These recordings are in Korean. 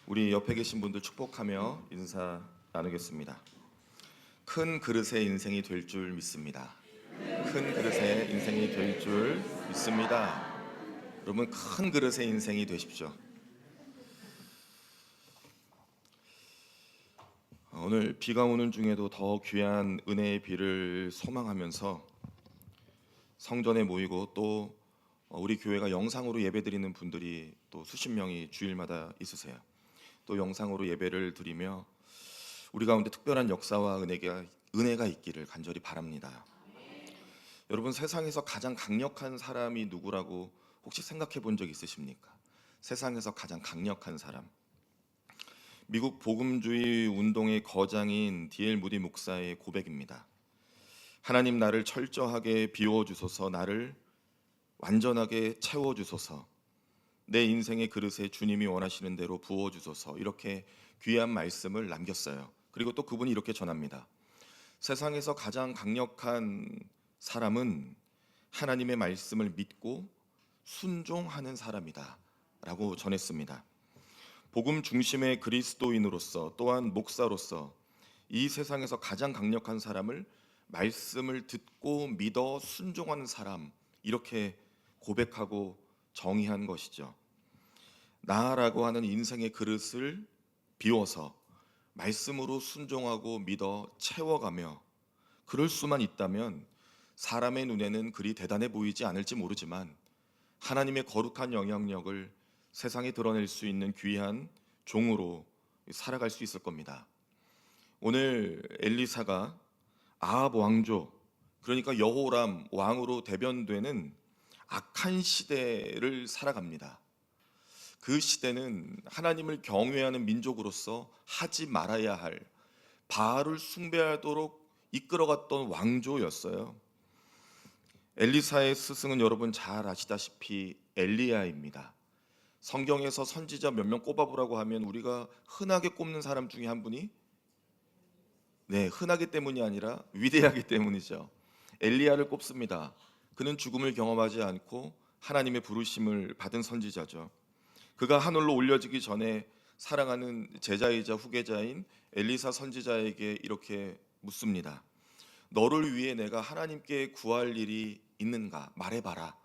우리 옆에 계신 분들 축복하며 인사 나누겠습니다. 큰 그릇의 인생이 될 줄 믿습니다. 큰 그릇의 인생이 될 줄 믿습니다. 여러분, 큰 그릇의 인생이 되십시오. 오늘 비가 오는 중에도 더 귀한 은혜의 비를 소망하면서 성전에 모이고 또 우리 교회가 영상으로 예배드리는 분들이 또 수십 명이 주일마다 있으세요. 또 영상으로 예배를 드리며 우리 가운데 특별한 역사와 은혜가 있기를 간절히 바랍니다. 여러분, 세상에서 가장 강력한 사람이 누구라고 혹시 생각해 본 적 있으십니까? 세상에서 가장 강력한 사람. 미국 복음주의 운동의 거장인 D.L. 무디 목사의 고백입니다. 하나님, 나를 철저하게 비워주소서. 나를 완전하게 채워주소서. 내 인생의 그릇에 주님이 원하시는 대로 부어주소서. 이렇게 귀한 말씀을 남겼어요. 그리고 또 그분이 이렇게 전합니다. 세상에서 가장 강력한 사람은 하나님의 말씀을 믿고 순종하는 사람이다 라고 전했습니다. 복음 중심의 그리스도인으로서 또한 목사로서 이 세상에서 가장 강력한 사람을 말씀을 듣고 믿어 순종하는 사람, 이렇게 고백하고 정의한 것이죠. 나라고 하는 인생의 그릇을 비워서 말씀으로 순종하고 믿어 채워가며, 그럴 수만 있다면 사람의 눈에는 그리 대단해 보이지 않을지 모르지만 하나님의 거룩한 영향력을 세상에 드러낼 수 있는 귀한 종으로 살아갈 수 있을 겁니다. 오늘 엘리사가 아합 왕조, 그러니까 여호람 왕으로 대변되는 악한 시대를 살아갑니다. 그 시대는 하나님을 경외하는 민족으로서 하지 말아야 할 바알을 숭배하도록 이끌어갔던 왕조였어요. 엘리사의 스승은 여러분 잘 아시다시피 엘리야입니다. 성경에서 선지자 몇 명 꼽아보라고 하면 우리가 흔하게 꼽는 사람 중에 한 분이, 흔하기 때문이 아니라 위대하기 때문이죠. 엘리야를 꼽습니다. 그는 죽음을 경험하지 않고 하나님의 부르심을 받은 선지자죠. 그가 하늘로 올려지기 전에 사랑하는 제자이자 후계자인 엘리사 선지자에게 이렇게 묻습니다. 너를 위해 내가 하나님께 구할 일이 있는가 말해봐라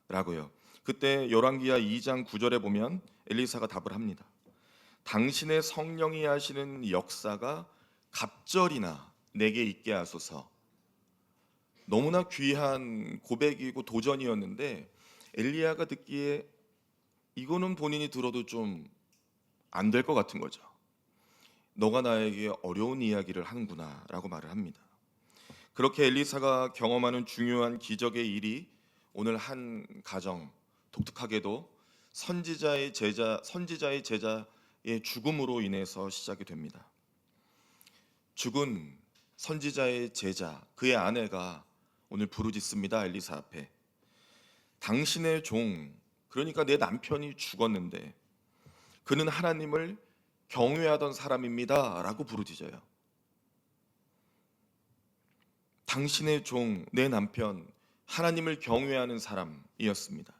라고요. 그때 열왕기하 2장 9절에 보면 엘리사가 답을 합니다. 당신의 성령이 하시는 역사가 갑절이나 내게 있게 하소서. 너무나 귀한 고백이고 도전이었는데 엘리야가 듣기에 이거는 본인이 들어도 좀 안 될 것 같은 거죠. 너가 나에게 어려운 이야기를 하는구나 라고 말을 합니다. 그렇게 엘리사가 경험하는 중요한 기적의 일이 오늘 한 가정, 독특하게도 선지자의 제자의 죽음으로 인해서 시작이 됩니다. 죽은 선지자의 제자, 그의 아내가 오늘 부르짖습니다. 엘리사 앞에. 당신의 종, 그러니까 내 남편이 죽었는데 그는 하나님을 경외하던 사람입니다 라고 부르짖어요. 당신의 종, 내 남편, 하나님을 경외하는 사람이었습니다.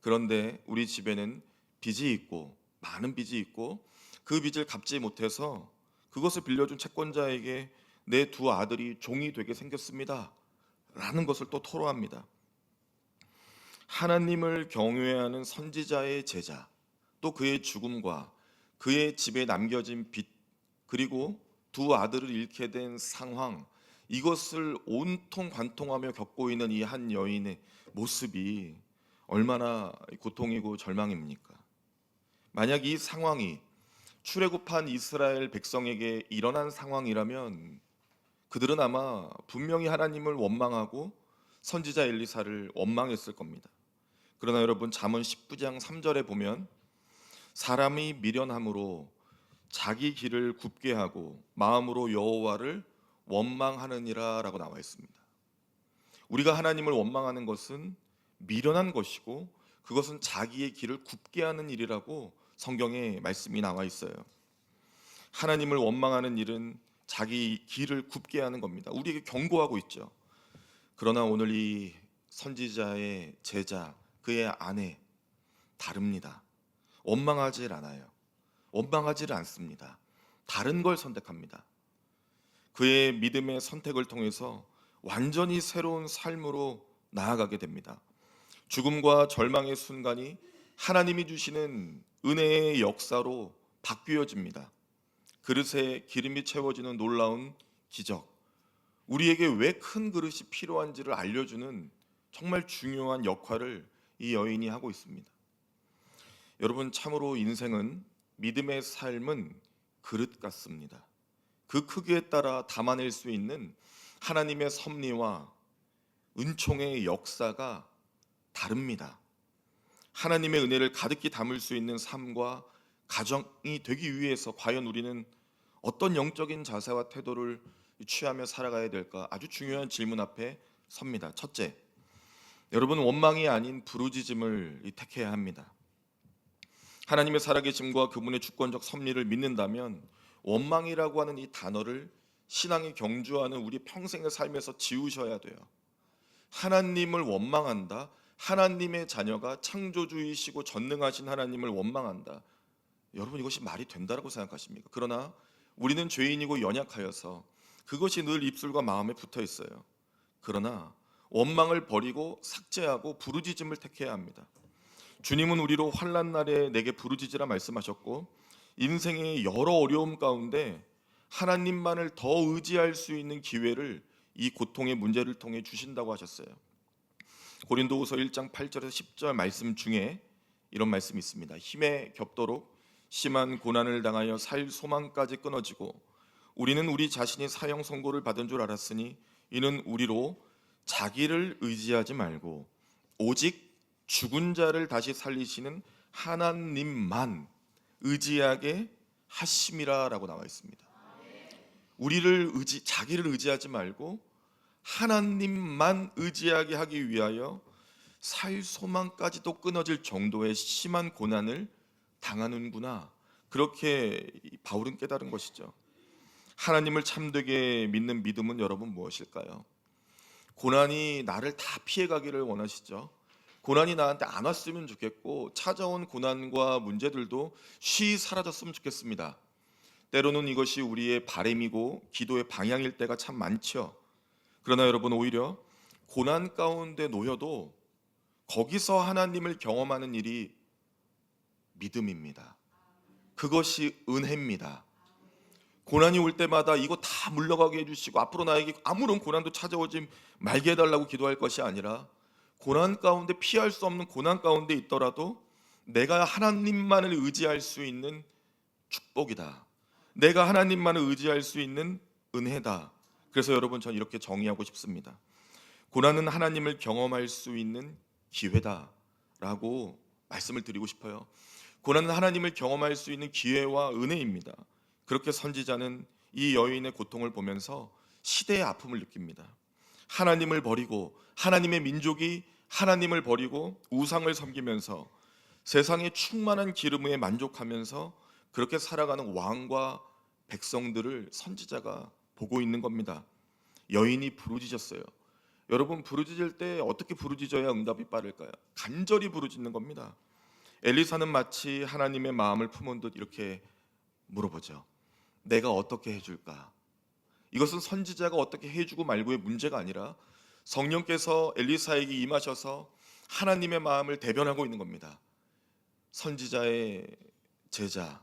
그런데 우리 집에는 빚이 있고, 많은 빚이 있고, 그 빚을 갚지 못해서 그것을 빌려준 채권자에게 내 두 아들이 종이 되게 생겼습니다 라는 것을 또 토로합니다. 하나님을 경외하는 선지자의 제자, 또 그의 죽음과 그의 집에 남겨진 빚, 그리고 두 아들을 잃게 된 상황, 이것을 온통 관통하며 겪고 있는 이 한 여인의 모습이 얼마나 고통이고 절망입니까? 만약 이 상황이 출애굽한 이스라엘 백성에게 일어난 상황이라면 그들은 아마 분명히 하나님을 원망하고 선지자 엘리사를 원망했을 겁니다. 그러나 여러분, 잠언 19장 3절에 보면 사람이 미련함으로 자기 길을 굽게 하고 마음으로 여호와를 원망하느니라 라고 나와 있습니다. 우리가 하나님을 원망하는 것은 미련한 것이고 그것은 자기의 길을 굽게 하는 일이라고 성경에 말씀이 나와 있어요. 하나님을 원망하는 일은 자기 길을 굽게 하는 겁니다. 우리에게 경고하고 있죠. 그러나 오늘 이 선지자의 제자, 그의 아내 다릅니다. 원망하지 않아요. 원망하지를 않습니다. 다른 걸 선택합니다. 그의 믿음의 선택을 통해서 완전히 새로운 삶으로 나아가게 됩니다. 죽음과 절망의 순간이 하나님이 주시는 은혜의 역사로 바뀌어집니다. 그릇에 기름이 채워지는 놀라운 기적, 우리에게 왜 큰 그릇이 필요한지를 알려주는 정말 중요한 역할을 이 여인이 하고 있습니다. 여러분, 참으로 인생은, 믿음의 삶은 그릇 같습니다. 그 크기에 따라 담아낼 수 있는 하나님의 섭리와 은총의 역사가 다릅니다. 하나님의 은혜를 가득히 담을 수 있는 삶과 가정이 되기 위해서 과연 우리는 어떤 영적인 자세와 태도를 취하며 살아가야 될까? 아주 중요한 질문 앞에 섭니다. 첫째, 여러분, 원망이 아닌 부르짖음을 택해야 합니다. 하나님의 살아계심과 그분의 주권적 섭리를 믿는다면 원망이라고 하는 이 단어를 신앙이 경주하는 우리 평생의 삶에서 지우셔야 돼요. 하나님을 원망한다, 하나님의 자녀가 창조주이시고 전능하신 하나님을 원망한다, 여러분, 이것이 말이 된다고 생각하십니까? 그러나 우리는 죄인이고 연약하여서 그것이 늘 입술과 마음에 붙어 있어요. 그러나 원망을 버리고 삭제하고 부르짖음을 택해야 합니다. 주님은 우리로 환난 날에 내게 부르짖으라 말씀하셨고, 인생의 여러 어려움 가운데 하나님만을 더 의지할 수 있는 기회를 이 고통의 문제를 통해 주신다고 하셨어요. 고린도후서 1장 8절에서 10절 말씀 중에 이런 말씀이 있습니다. 힘에 겹도록 심한 고난을 당하여 살 소망까지 끊어지고 우리는 우리 자신이 사형 선고를 받은 줄 알았으니 이는 우리로 자기를 의지하지 말고 오직 죽은 자를 다시 살리시는 하나님만 의지하게 하심이라라고 나와 있습니다. 자기를 의지하지 말고 하나님만 의지하게 하기 위하여 살 소망까지도 끊어질 정도의 심한 고난을 당하는구나, 그렇게 바울은 깨달은 것이죠. 하나님을 참되게 믿는 믿음은 여러분 무엇일까요? 고난이 나를 다 피해가기를 원하시죠. 고난이 나한테 안 왔으면 좋겠고 찾아온 고난과 문제들도 쉬이 사라졌으면 좋겠습니다. 때로는 이것이 우리의 바람이고 기도의 방향일 때가 참 많죠. 그러나 여러분, 오히려 고난 가운데 놓여도 거기서 하나님을 경험하는 일이 믿음입니다. 그것이 은혜입니다. 고난이 올 때마다 이거 다 물러가게 해주시고 앞으로 나에게 아무런 고난도 찾아오지 말게 해달라고 기도할 것이 아니라, 고난 가운데, 피할 수 없는 고난 가운데 있더라도 내가 하나님만을 의지할 수 있는 축복이다, 내가 하나님만을 의지할 수 있는 은혜다. 그래서 여러분, 전 이렇게 정의하고 싶습니다. 고난은 하나님을 경험할 수 있는 기회다라고 말씀을 드리고 싶어요. 고난은 하나님을 경험할 수 있는 기회와 은혜입니다. 그렇게 선지자는 이 여인의 고통을 보면서 시대의 아픔을 느낍니다. 하나님을 버리고, 하나님의 민족이 하나님을 버리고 우상을 섬기면서 세상의 충만한 기름에 만족하면서 그렇게 살아가는 왕과 백성들을 선지자가 보고 있는 겁니다. 여인이 부르짖었어요. 여러분, 부르짖을 때 어떻게 부르짖어야 응답이 빠를까요? 간절히 부르짖는 겁니다. 엘리사는 마치 하나님의 마음을 품은 듯 이렇게 물어보죠. 내가 어떻게 해줄까? 이것은 선지자가 어떻게 해주고 말고의 문제가 아니라 성령께서 엘리사에게 임하셔서 하나님의 마음을 대변하고 있는 겁니다. 선지자의 제자,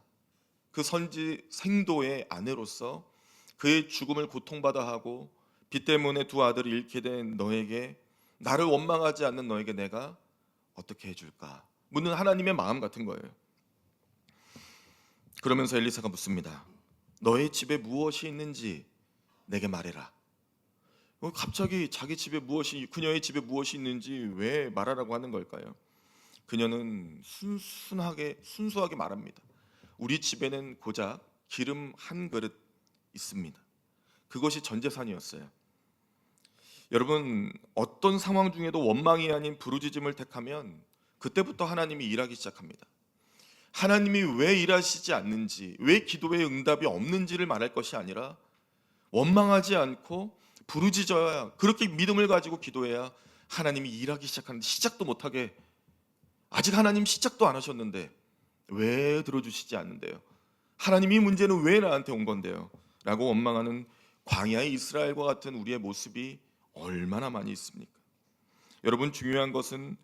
그 선지 생도의 아내로서 그의 죽음을 고통받아 하고 비 때문에 두 아들을 잃게 된 너에게, 나를 원망하지 않는 너에게 내가 어떻게 해줄까? 묻는 하나님의 마음 같은 거예요. 그러면서 엘리사가 묻습니다. 너의 집에 무엇이 있는지 내게 말해라. 갑자기 그녀의 집에 무엇이 있는지 왜 말하라고 하는 걸까요? 그녀는 순수하게 말합니다. 우리 집에는 고작 기름 한 그릇 있습니다. 그것이 전 재산이었어요. 여러분, 어떤 상황 중에도 원망이 아닌 부르짖음을 택하면 그때부터 하나님이 일하기 시작합니다. 하나님이 왜 일하시지 않는지, 왜 기도의 응답이 없는지를 말할 것이 아니라 원망하지 않고 부르짖어야, 그렇게 믿음을 가지고 기도해야 하나님이 일하기 시작하는데, 시작도 못하게, 아직 하나님 시작도 안 하셨는데 왜 들어주시지 않는데요? 하나님 이 문제는 왜 나한테 온 건데요? 라고 원망하는 광야의 이스라엘과 같은 우리의 모습이 얼마나 많이 있습니까? 여러분, 중요한 것은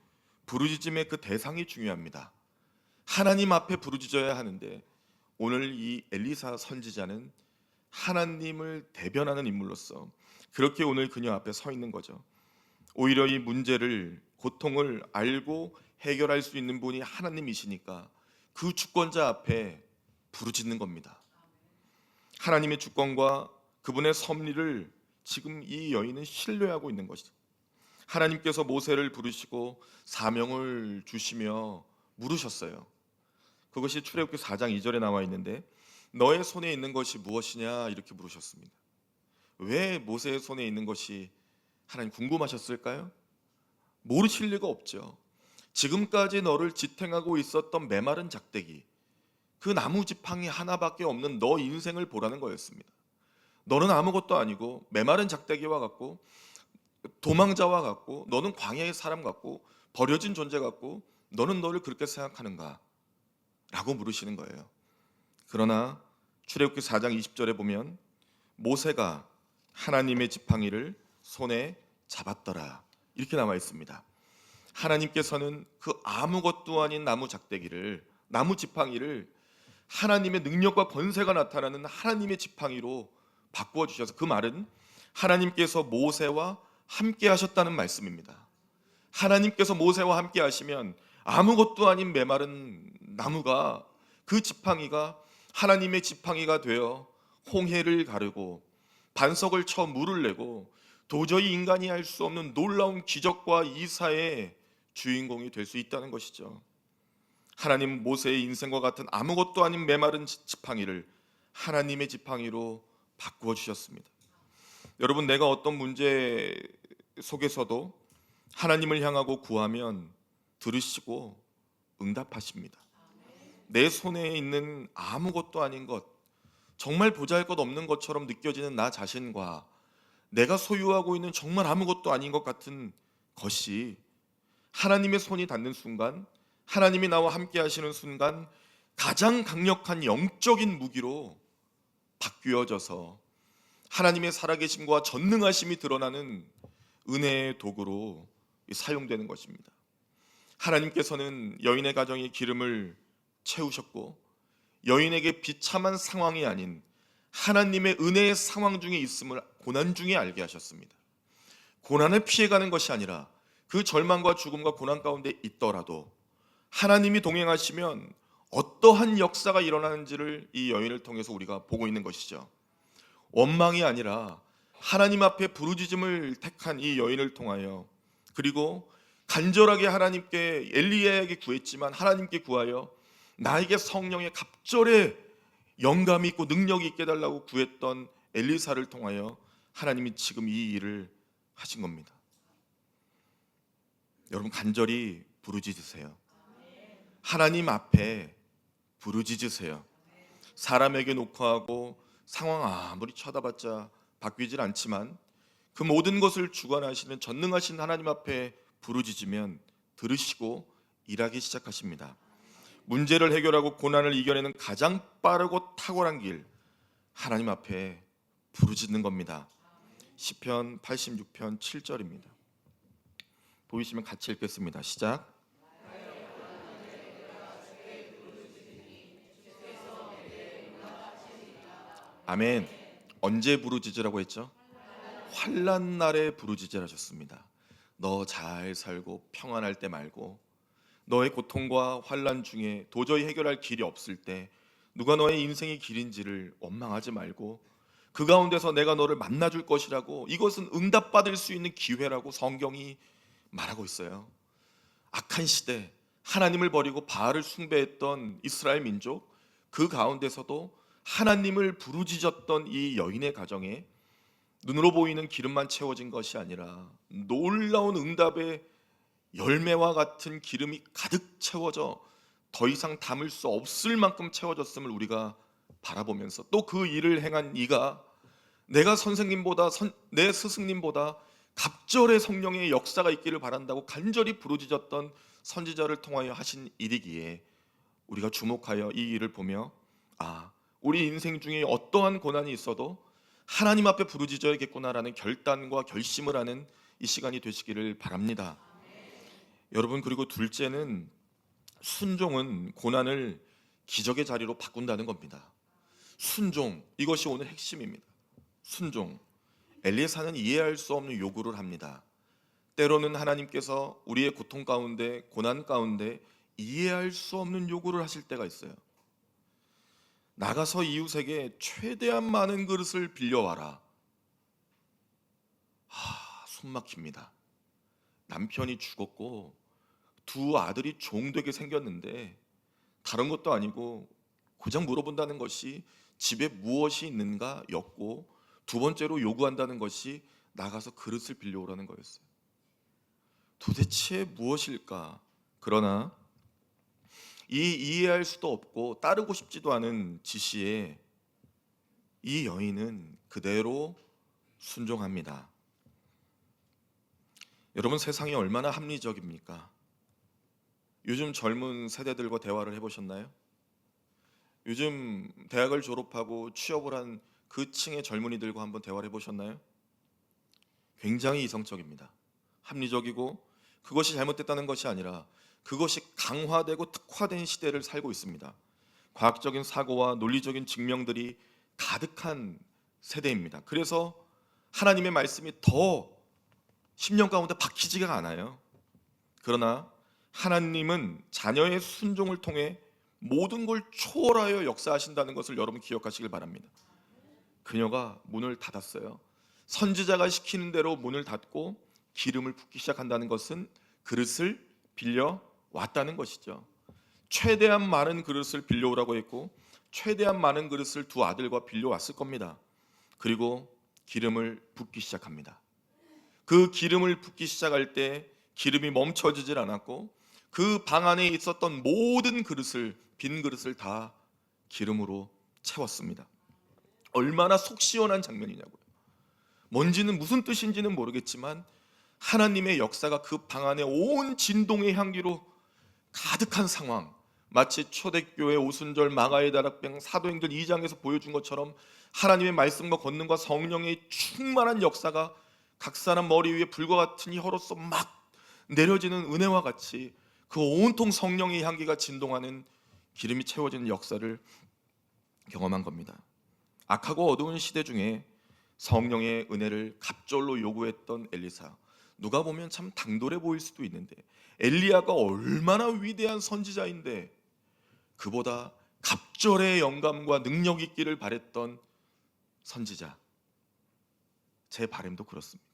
부르짖음의 그 대상이 중요합니다. 하나님 앞에 부르짖어야 하는데 오늘 이 엘리사 선지자는 하나님을 대변하는 인물로서 그렇게 오늘 그녀 앞에 서 있는 거죠. 오히려 이 문제를, 고통을 알고 해결할 수 있는 분이 하나님이시니까 그 주권자 앞에 부르짖는 겁니다. 하나님의 주권과 그분의 섭리를 지금 이 여인은 신뢰하고 있는 것이죠. 하나님께서 모세를 부르시고 사명을 주시며 물으셨어요. 그것이 출애굽기 4장 2절에 나와 있는데 너의 손에 있는 것이 무엇이냐 이렇게 물으셨습니다. 왜 모세의 손에 있는 것이 하나님 궁금하셨을까요? 모르실 리가 없죠. 지금까지 너를 지탱하고 있었던 메마른 작대기, 그 나무 지팡이 하나밖에 없는 너 인생을 보라는 거였습니다. 너는 아무것도 아니고 메마른 작대기와 같고 도망자와 같고 너는 광야의 사람 같고 버려진 존재 같고 너는 너를 그렇게 생각하는가? 라고 물으시는 거예요. 그러나 출애굽기 4장 20절에 보면 모세가 하나님의 지팡이를 손에 잡았더라 이렇게 나와 있습니다. 하나님께서는 그 아무것도 아닌 나무 작대기를, 나무 지팡이를 하나님의 능력과 권세가 나타나는 하나님의 지팡이로 바꾸어 주셔서, 그 말은 하나님께서 모세와 함께 하셨다는 말씀입니다. 하나님께서 모세와 함께 하시면 아무것도 아닌 메마른 나무가, 그 지팡이가 하나님의 지팡이가 되어 홍해를 가르고 반석을 쳐 물을 내고 도저히 인간이 할 수 없는 놀라운 기적과 이사의 주인공이 될 수 있다는 것이죠. 하나님 모세의 인생과 같은 아무것도 아닌 메마른 지팡이를 하나님의 지팡이로 바꾸어 주셨습니다. 여러분, 내가 어떤 문제 속에서도 하나님을 향하고 구하면 들으시고 응답하십니다. 내 손에 있는 아무것도 아닌 것, 정말 보잘것없는 것처럼 느껴지는 나 자신과 내가 소유하고 있는 정말 아무것도 아닌 것 같은 것이 하나님의 손이 닿는 순간, 하나님이 나와 함께 하시는 순간 가장 강력한 영적인 무기로 바뀌어져서 하나님의 살아계심과 전능하심이 드러나는 은혜의 도구로 사용되는 것입니다. 하나님께서는 여인의 가정에 기름을 채우셨고 여인에게 비참한 상황이 아닌 하나님의 은혜의 상황 중에 있음을 고난 중에 알게 하셨습니다. 고난을 피해가는 것이 아니라 그 절망과 죽음과 고난 가운데 있더라도 하나님이 동행하시면 어떠한 역사가 일어나는지를 이 여인을 통해서 우리가 보고 있는 것이죠. 원망이 아니라 하나님 앞에 부르짖음을 택한 이 여인을 통하여, 그리고 간절하게 하나님께, 엘리야에게 구했지만 하나님께 구하여 나에게 성령의 갑절의 영감이 있고 능력이 있게 해달라고 구했던 엘리사를 통하여 하나님이 지금 이 일을 하신 겁니다. 여러분, 간절히 부르짖으세요. 하나님 앞에 부르짖으세요. 사람에게 녹화하고 상황 아무리 쳐다봤자 바뀌질 않지만 그 모든 것을 주관하시는 전능하신 하나님 앞에 부르짖으면 들으시고 일하기 시작하십니다. 문제를 해결하고 고난을 이겨내는 가장 빠르고 탁월한 길, 하나님 앞에 부르짖는 겁니다. 시편 86편 7절입니다. 보이시면 같이 읽겠습니다. 시작. 아멘. 언제 부르짖으라고 했죠? 환난 날에 부르짖으라셨습니다. 너 잘 살고 평안할 때 말고, 너의 고통과 환난 중에 도저히 해결할 길이 없을 때 누가 너의 인생의 길인지를 원망하지 말고 그 가운데서 내가 너를 만나줄 것이라고, 이것은 응답받을 수 있는 기회라고 성경이 말하고 있어요. 악한 시대, 하나님을 버리고 바알을 숭배했던 이스라엘 민족, 그 가운데서도 하나님을 부르짖었던 이 여인의 가정에 눈으로 보이는 기름만 채워진 것이 아니라 놀라운 응답의 열매와 같은 기름이 가득 채워져 더 이상 담을 수 없을 만큼 채워졌음을 우리가 바라보면서, 또 그 일을 행한 이가 내가 선생님보다, 내 스승님보다 갑절의 성령의 역사가 있기를 바란다고 간절히 부르짖었던 선지자를 통하여 하신 일이기에 우리가 주목하여 이 일을 보며, 아, 우리 인생 중에 어떠한 고난이 있어도 하나님 앞에 부르짖어야겠구나라는 결단과 결심을 하는 이 시간이 되시기를 바랍니다. 여러분, 그리고 둘째는 순종은 고난을 기적의 자리로 바꾼다는 겁니다. 순종, 이것이 오늘 핵심입니다. 순종. 엘리사는 이해할 수 없는 요구를 합니다. 때로는 하나님께서 우리의 고통 가운데, 고난 가운데 이해할 수 없는 요구를 하실 때가 있어요. 나가서 이웃에게 최대한 많은 그릇을 빌려와라. 숨 막힙니다. 남편이 죽었고 두 아들이 종되게 생겼는데 다른 것도 아니고 고작 물어본다는 것이 집에 무엇이 있는가 였고, 두 번째로 요구한다는 것이 나가서 그릇을 빌려오라는 거였어요. 도대체 무엇일까? 그러나 이 이해할 수도 없고 따르고 싶지도 않은 지시에 이 여인은 그대로 순종합니다. 여러분, 세상이 얼마나 합리적입니까? 요즘 젊은 세대들과 대화를 해보셨나요? 요즘 대학을 졸업하고 취업을 한 그 층의 젊은이들과 한번 대화를 해보셨나요? 굉장히 이성적입니다. 합리적이고, 그것이 잘못됐다는 것이 아니라 그것이 강화되고 특화된 시대를 살고 있습니다. 과학적인 사고와 논리적인 증명들이 가득한 세대입니다. 그래서 하나님의 말씀이 더 10년 가운데 박히지가 않아요. 그러나 하나님은 자녀의 순종을 통해 모든 걸 초월하여 역사하신다는 것을 여러분 기억하시길 바랍니다. 그녀가 문을 닫았어요. 선지자가 시키는 대로 문을 닫고 기름을 붓기 시작한다는 것은 그릇을 빌려 왔다는 것이죠. 최대한 많은 그릇을 빌려오라고 했고 최대한 많은 그릇을 두 아들과 빌려왔을 겁니다. 그리고 기름을 붓기 시작합니다. 그 기름을 붓기 시작할 때 기름이 멈춰지질 않았고 그 방 안에 있었던 모든 그릇을, 빈 그릇을 다 기름으로 채웠습니다. 얼마나 속 시원한 장면이냐고요. 뭔지는 무슨 뜻인지는 모르겠지만 하나님의 역사가 그 방 안에 온 진동의 향기로 가득한 상황, 마치 초대교회 오순절 마가의 다락방 사도행전 2장에서 보여준 것처럼 하나님의 말씀과 권능과 성령의 충만한 역사가 각 사람 머리 위에 불과 같은 혀로서 막 내려지는 은혜와 같이 그 온통 성령의 향기가 진동하는 기름이 채워지는 역사를 경험한 겁니다. 악하고 어두운 시대 중에 성령의 은혜를 갑절로 요구했던 엘리사, 누가 보면 참 당돌해 보일 수도 있는데 엘리야가 얼마나 위대한 선지자인데 그보다 갑절의 영감과 능력 있기를 바랬던 선지자. 제 바람도 그렇습니다.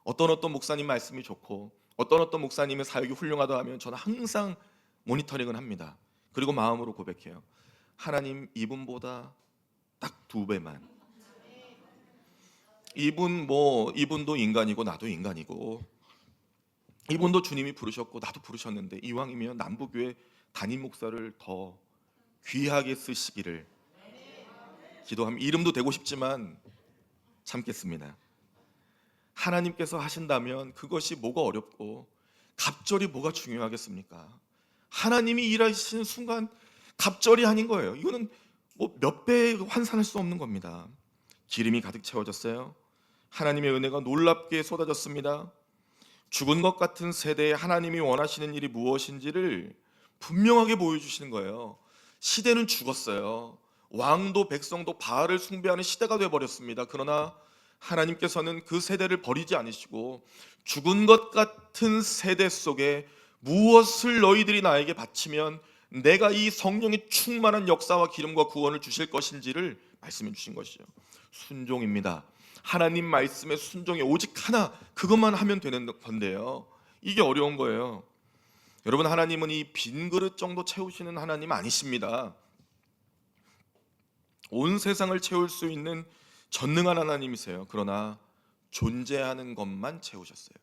어떤 목사님 말씀이 좋고 어떤 목사님의 사역이 훌륭하다 하면 저는 항상 모니터링을 합니다. 그리고 마음으로 고백해요. 하나님, 이분보다 딱 2배만. 이분도 인간이고 나도 인간이고 이분도 주님이 부르셨고 나도 부르셨는데 이왕이면 남부교회 담임 목사를 더 귀하게 쓰시기를 기도하면, 이름도 대고 싶지만 참겠습니다. 하나님께서 하신다면 그것이 뭐가 어렵고 갑절이 뭐가 중요하겠습니까? 하나님이 일하시는 순간 갑절이 아닌 거예요. 이거는 뭐 몇 배 환산할 수 없는 겁니다. 기름이 가득 채워졌어요. 하나님의 은혜가 놀랍게 쏟아졌습니다. 죽은 것 같은 세대에 하나님이 원하시는 일이 무엇인지를 분명하게 보여주시는 거예요. 시대는 죽었어요. 왕도 백성도 바알을 숭배하는 시대가 되어버렸습니다. 그러나 하나님께서는 그 세대를 버리지 않으시고 죽은 것 같은 세대 속에 무엇을 너희들이 나에게 바치면 내가 이 성령의 충만한 역사와 기름과 구원을 주실 것인지를 말씀해 주신 것이죠. 순종입니다. 하나님 말씀의 순종이 오직 하나, 그것만 하면 되는 건데요. 이게 어려운 거예요. 여러분, 하나님은 이 빈 그릇 정도 채우시는 하나님 아니십니다. 온 세상을 채울 수 있는 전능한 하나님이세요. 그러나 존재하는 것만 채우셨어요.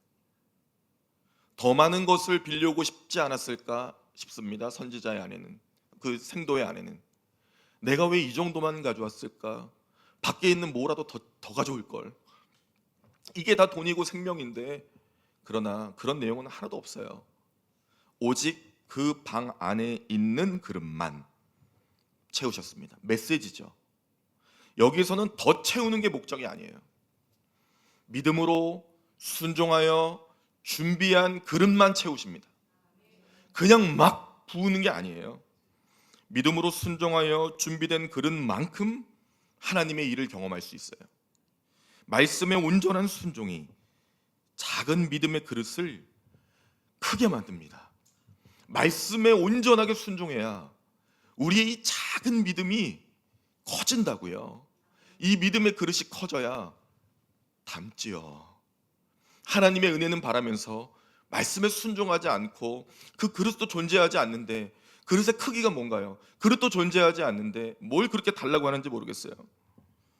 더 많은 것을 빌려오고 싶지 않았을까 싶습니다. 선지자의 아내는, 그 생도의 아내는 내가 왜 이 정도만 가져왔을까? 밖에 있는 뭐라도 더 가져올 걸. 이게 다 돈이고 생명인데, 그러나 그런 내용은 하나도 없어요. 오직 그 방 안에 있는 그릇만 채우셨습니다. 메시지죠. 여기서는 더 채우는 게 목적이 아니에요. 믿음으로 순종하여 준비한 그릇만 채우십니다. 그냥 막 부으는 게 아니에요. 믿음으로 순종하여 준비된 그릇만큼 하나님의 일을 경험할 수 있어요. 말씀의 온전한 순종이 작은 믿음의 그릇을 크게 만듭니다. 말씀에 온전하게 순종해야 우리의 이 작은 믿음이 커진다고요. 이 믿음의 그릇이 커져야 담지요. 하나님의 은혜는 바라면서 말씀에 순종하지 않고 그 그릇도 존재하지 않는데, 그릇의 크기가 뭔가요? 그릇도 존재하지 않는데 뭘 그렇게 달라고 하는지 모르겠어요.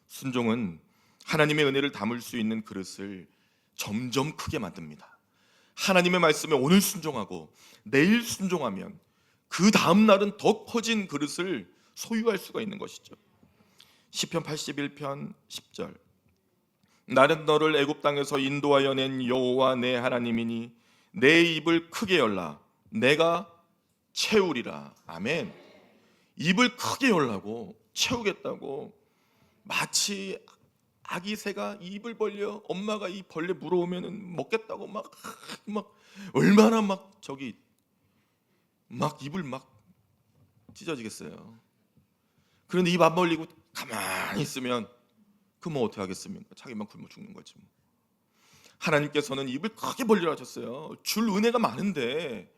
순종은 하나님의 은혜를 담을 수 있는 그릇을 점점 크게 만듭니다. 하나님의 말씀에 오늘 순종하고 내일 순종하면 그 다음 날은 더 커진 그릇을 소유할 수가 있는 것이죠. 시편 81편 10절, 나는 너를 애굽 땅에서 인도하여 낸 여호와 내 하나님이니 내 입을 크게 열라 내가 채우리라. 아멘. 입을 크게 열라고, 채우겠다고. 마치 아기 새가 입을 벌려 엄마가 이 벌레 물어오면은 먹겠다고 막 얼마나 막 입을 막 찢어지겠어요. 그런데 입 안 벌리고 가만히 있으면 그 뭐 어떻게 하겠습니까? 자기만 굶어 죽는 거지 뭐. 하나님께서는 입을 크게 벌리라 하셨어요. 줄 은혜가 많은데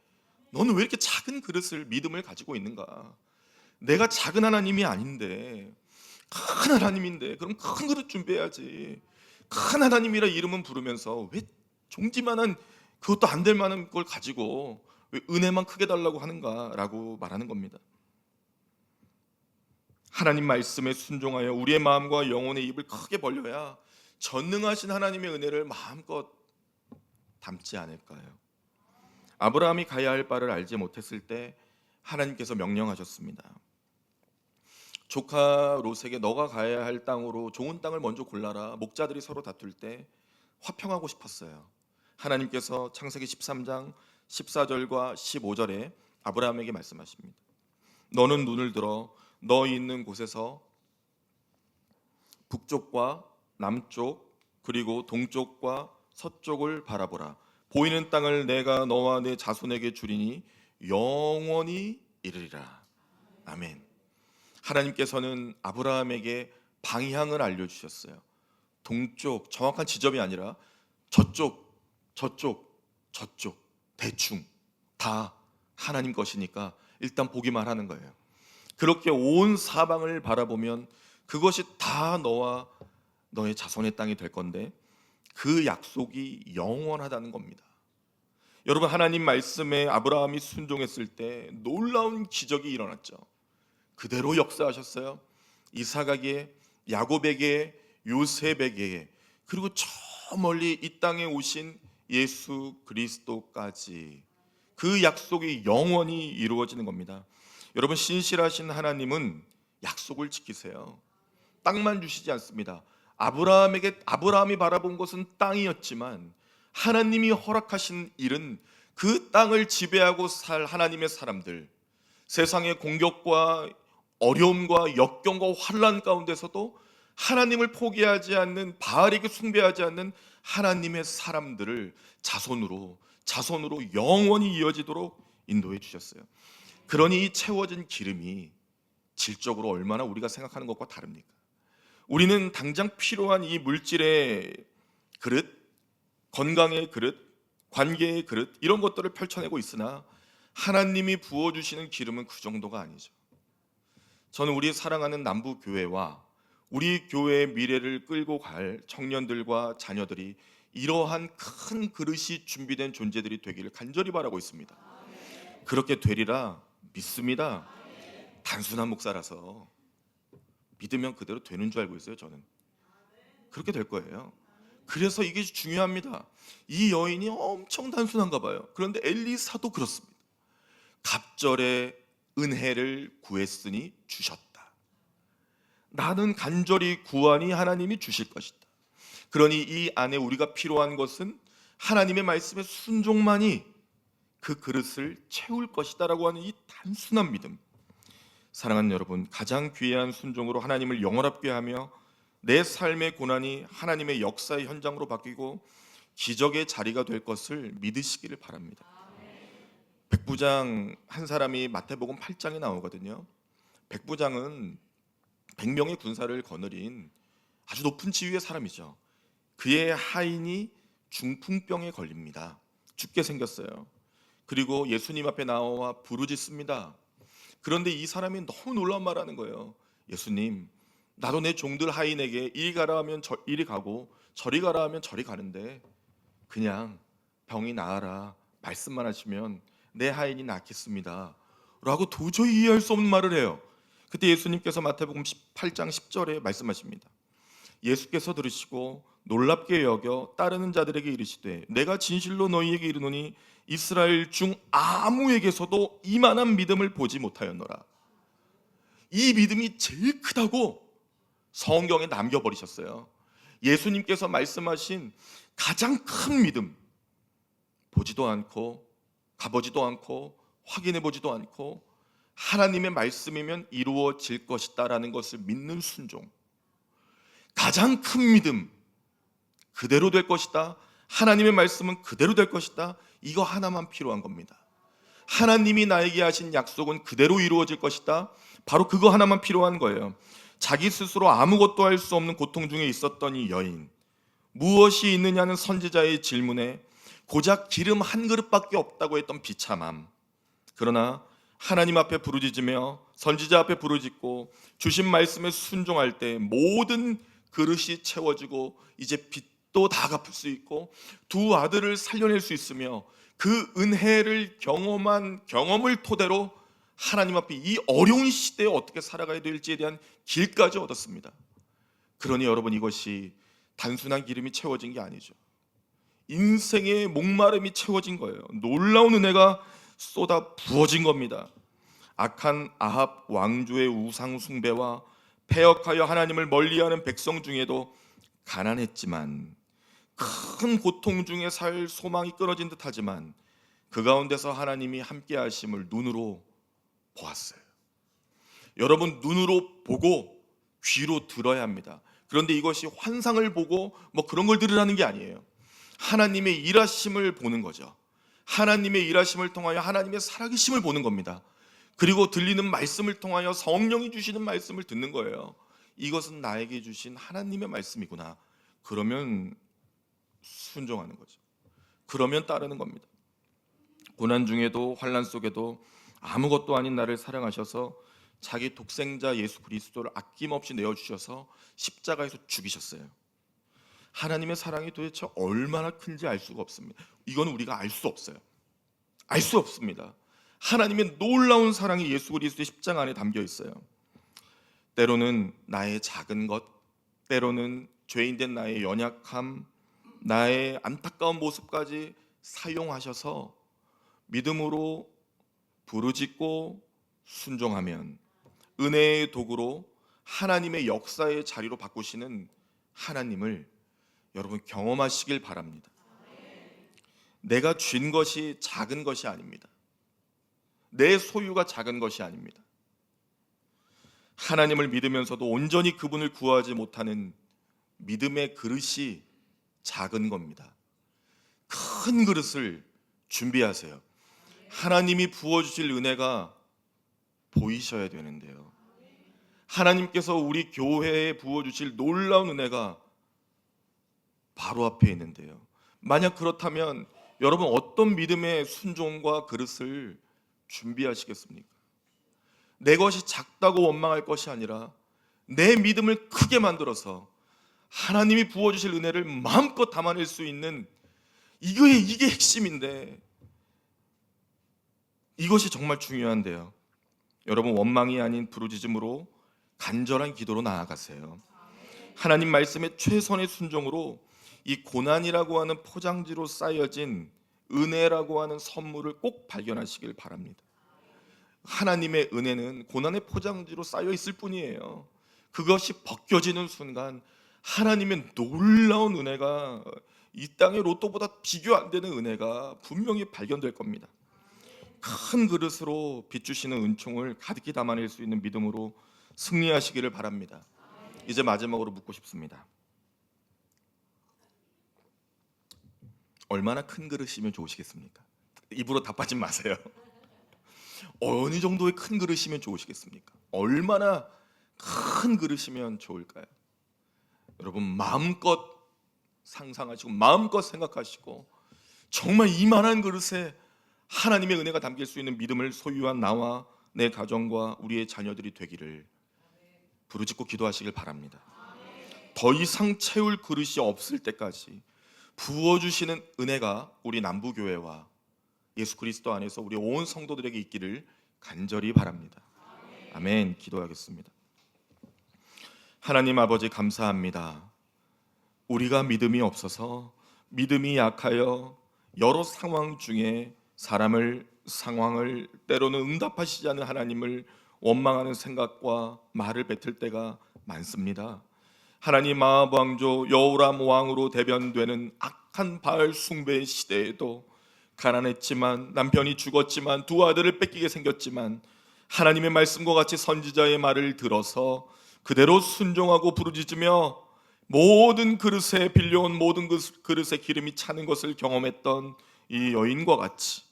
너는 왜 이렇게 작은 그릇을, 믿음을 가지고 있는가? 내가 작은 하나님이 아닌데 큰 하나님인데 그럼 큰 그릇 준비해야지. 큰 하나님이라 이름은 부르면서 왜 종지만한, 그것도 안 될 만한 걸 가지고 왜 은혜만 크게 달라고 하는가라고 말하는 겁니다. 하나님 말씀에 순종하여 우리의 마음과 영혼의 입을 크게 벌려야 전능하신 하나님의 은혜를 마음껏 담지 않을까요? 아브라함이 가야 할 바를 알지 못했을 때 하나님께서 명령하셨습니다. 조카 롯에게 너가 가야 할 땅으로 좋은 땅을 먼저 골라라. 목자들이 서로 다툴 때 화평하고 싶었어요. 하나님께서 창세기 13장 14절과 15절에 아브라함에게 말씀하십니다. 너는 눈을 들어 너 있는 곳에서 북쪽과 남쪽 그리고 동쪽과 서쪽을 바라보라. 보이는 땅을 내가 너와 내 자손에게 주리니 영원히 이르리라. 아멘. 하나님께서는 아브라함에게 방향을 알려주셨어요. 동쪽, 정확한 지점이 아니라 저쪽, 대충 다 하나님 것이니까 일단 보기만 하는 거예요. 그렇게 온 사방을 바라보면 그것이 다 너와 너의 자손의 땅이 될 건데 그 약속이 영원하다는 겁니다. 여러분, 하나님 말씀에 아브라함이 순종했을 때 놀라운 기적이 일어났죠. 그대로 역사하셨어요. 이삭에게, 야곱에게, 요셉에게, 그리고 저 멀리 이 땅에 오신 예수 그리스도까지 그 약속이 영원히 이루어지는 겁니다. 여러분, 신실하신 하나님은 약속을 지키세요. 땅만 주시지 않습니다. 아브라함이 바라본 것은 땅이었지만 하나님이 허락하신 일은 그 땅을 지배하고 살 하나님의 사람들, 세상의 공격과 어려움과 역경과 환난 가운데서도 하나님을 포기하지 않는, 바알에게 숭배하지 않는 하나님의 사람들을 자손으로 영원히 이어지도록 인도해 주셨어요. 그러니 이 채워진 기름이 질적으로 얼마나 우리가 생각하는 것과 다릅니까? 우리는 당장 필요한 이 물질의 그릇, 건강의 그릇, 관계의 그릇, 이런 것들을 펼쳐내고 있으나 하나님이 부어주시는 기름은 그 정도가 아니죠. 저는 우리 사랑하는 남부교회와 우리 교회의 미래를 끌고 갈 청년들과 자녀들이 이러한 큰 그릇이 준비된 존재들이 되기를 간절히 바라고 있습니다. 그렇게 되리라 믿습니다. 단순한 목사라서 믿으면 그대로 되는 줄 알고 있어요. 저는 그렇게 될 거예요. 그래서 이게 중요합니다. 이 여인이 엄청 단순한가 봐요. 그런데 엘리사도 그렇습니다. 갑절에 은혜를 구했으니 주셨다. 나는 간절히 구하니 하나님이 주실 것이다. 그러니 이 안에 우리가 필요한 것은 하나님의 말씀의 순종만이 그 그릇을 채울 것이다 라고 하는 이 단순한 믿음. 사랑하는 여러분, 가장 귀한 순종으로 하나님을 영원합게 하며 내 삶의 고난이 하나님의 역사의 현장으로 바뀌고 기적의 자리가 될 것을 믿으시기를 바랍니다. 백부장 한 사람이 마태복음 8장에 나오거든요. 백부장은 100명의 군사를 거느린 아주 높은 지위의 사람이죠. 그의 하인이 중풍병에 걸립니다. 죽게 생겼어요. 그리고 예수님 앞에 나와 부르짖습니다. 그런데 이 사람이 너무 놀라운 말 하는 거예요. 예수님, 나도 내 종들 하인에게 이리 가라 하면 이리 가고 저리 가라 하면 저리 가는데 그냥 병이 나아라 말씀만 하시면 내 하인이 낫겠습니다 라고 도저히 이해할 수 없는 말을 해요. 그때 예수님께서 마태복음 18장 10절에 말씀하십니다. 예수께서 들으시고 놀랍게 여겨 따르는 자들에게 이르시되 내가 진실로 너희에게 이르노니 이스라엘 중 아무에게서도 이만한 믿음을 보지 못하였노라. 이 믿음이 제일 크다고 성경에 남겨버리셨어요. 예수님께서 말씀하신 가장 큰 믿음, 보지도 않고 가보지도 않고 확인해보지도 않고 하나님의 말씀이면 이루어질 것이다 라는 것을 믿는 순종, 가장 큰 믿음, 그대로 될 것이다, 하나님의 말씀은 그대로 될 것이다, 이거 하나만 필요한 겁니다. 하나님이 나에게 하신 약속은 그대로 이루어질 것이다, 바로 그거 하나만 필요한 거예요. 자기 스스로 아무것도 할 수 없는 고통 중에 있었던 이 여인, 무엇이 있느냐는 선지자의 질문에 고작 기름 한 그릇밖에 없다고 했던 비참함, 그러나 하나님 앞에 부르짖으며 선지자 앞에 부르짖고 주신 말씀에 순종할 때 모든 그릇이 채워지고 이제 빚도 다 갚을 수 있고 두 아들을 살려낼 수 있으며 그 은혜를 경험한 경험을 토대로 하나님 앞에 이 어려운 시대에 어떻게 살아가야 될지에 대한 길까지 얻었습니다. 그러니 여러분, 이것이 단순한 기름이 채워진 게 아니죠. 인생의 목마름이 채워진 거예요. 놀라운 은혜가 쏟아 부어진 겁니다. 악한 아합 왕조의 우상 숭배와 패역하여 하나님을 멀리하는 백성 중에도 가난했지만 큰 고통 중에 살 소망이 끊어진 듯하지만 그 가운데서 하나님이 함께 하심을 눈으로 보았어요. 여러분, 눈으로 보고 귀로 들어야 합니다. 그런데 이것이 환상을 보고 뭐 그런 걸 들으라는 게 아니에요. 하나님의 일하심을 보는 거죠. 하나님의 일하심을 통하여 하나님의 살아계심을 보는 겁니다. 그리고 들리는 말씀을 통하여 성령이 주시는 말씀을 듣는 거예요. 이것은 나에게 주신 하나님의 말씀이구나. 그러면 순종하는 거죠. 그러면 따르는 겁니다. 고난 중에도 환난 속에도 아무것도 아닌 나를 사랑하셔서 자기 독생자 예수 그리스도를 아낌없이 내어주셔서 십자가에서 죽이셨어요. 하나님의 사랑이 도대체 얼마나 큰지 알 수가 없습니다. 이건 우리가 알 수 없어요. 알 수 없습니다. 하나님의 놀라운 사랑이 예수 그리스도의 십자가 안에 담겨 있어요. 때로는 나의 작은 것, 때로는 죄인된 나의 연약함, 나의 안타까운 모습까지 사용하셔서 믿음으로 부르짖고 순종하면 은혜의 도구로 하나님의 역사의 자리로 바꾸시는 하나님을 여러분 경험하시길 바랍니다. 내가 쥔 것이 작은 것이 아닙니다. 내 소유가 작은 것이 아닙니다. 하나님을 믿으면서도 온전히 그분을 구하지 못하는 믿음의 그릇이 작은 겁니다. 큰 그릇을 준비하세요. 하나님이 부어주실 은혜가 보이셔야 되는데요. 하나님께서 우리 교회에 부어주실 놀라운 은혜가 바로 앞에 있는데요. 만약 그렇다면 여러분 어떤 믿음의 순종과 그릇을 준비하시겠습니까? 내 것이 작다고 원망할 것이 아니라 내 믿음을 크게 만들어서 하나님이 부어주실 은혜를 마음껏 담아낼 수 있는 이게 핵심인데, 이것이 정말 중요한데요. 여러분, 원망이 아닌 부르짖음으로 간절한 기도로 나아가세요. 하나님 말씀의 최선의 순종으로 이 고난이라고 하는 포장지로 쌓여진 은혜라고 하는 선물을 꼭 발견하시길 바랍니다. 하나님의 은혜는 고난의 포장지로 쌓여 있을 뿐이에요. 그것이 벗겨지는 순간 하나님의 놀라운 은혜가, 이 땅의 로또보다 비교 안 되는 은혜가 분명히 발견될 겁니다. 큰 그릇으로 비추시는 은총을 가득히 담아낼 수 있는 믿음으로 승리하시기를 바랍니다. 이제 마지막으로 묻고 싶습니다. 얼마나 큰 그릇이면 좋으시겠습니까? 입으로 답하지 마세요. 어느 정도의 큰 그릇이면 좋으시겠습니까? 얼마나 큰 그릇이면 좋을까요? 여러분, 마음껏 상상하시고 마음껏 생각하시고 정말 이만한 그릇에 하나님의 은혜가 담길 수 있는 믿음을 소유한 나와 내 가정과 우리의 자녀들이 되기를 부르짖고 기도하시길 바랍니다. 더 이상 채울 그릇이 없을 때까지 부어주시는 은혜가 우리 남부교회와 예수 그리스도 안에서 우리 온 성도들에게 있기를 간절히 바랍니다. 아멘. 기도하겠습니다. 하나님 아버지, 감사합니다. 우리가 믿음이 없어서, 믿음이 약하여 여러 상황 중에 상황을 때로는 응답하시지 않는 하나님을 원망하는 생각과 말을 뱉을 때가 많습니다. 하나님, 아합 왕조 여호람 왕으로 대변되는 악한 바알 숭배의 시대에도 가난했지만, 남편이 죽었지만, 두 아들을 뺏기게 생겼지만 하나님의 말씀과 같이 선지자의 말을 들어서 그대로 순종하고 부르짖으며 모든 그릇에 빌려온 모든 그릇에 기름이 차는 것을 경험했던 이 여인과 같이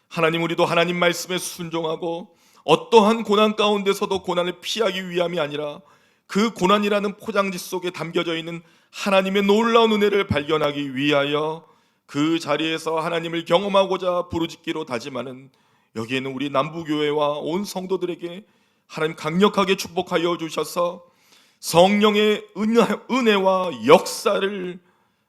하나님, 우리도 하나님 말씀에 순종하고 어떠한 고난 가운데서도 고난을 피하기 위함이 아니라 그 고난이라는 포장지 속에 담겨져 있는 하나님의 놀라운 은혜를 발견하기 위하여 그 자리에서 하나님을 경험하고자 부르짖기로 다짐하는 여기에는 우리 남부교회와 온 성도들에게 하나님 강력하게 축복하여 주셔서 성령의 은혜와 역사를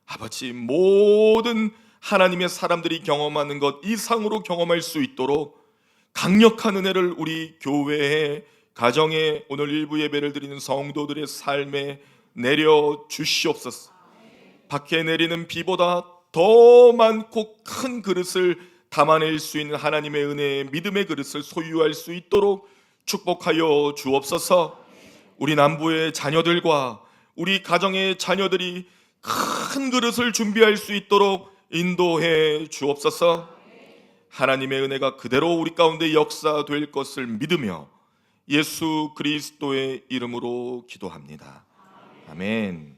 아버지, 모든 하나님의 사람들이 경험하는 것 이상으로 경험할 수 있도록 강력한 은혜를 우리 교회에, 가정에, 오늘 일부 예배를 드리는 성도들의 삶에 내려 주시옵소서. 밖에 내리는 비보다 더 많고 큰 그릇을 담아낼 수 있는 하나님의 은혜의 믿음의 그릇을 소유할 수 있도록 축복하여 주옵소서. 우리 남부의 자녀들과 우리 가정의 자녀들이 큰 그릇을 준비할 수 있도록 인도해 주옵소서. 하나님의 은혜가 그대로 우리 가운데 역사될 것을 믿으며 예수 그리스도의 이름으로 기도합니다. 아멘.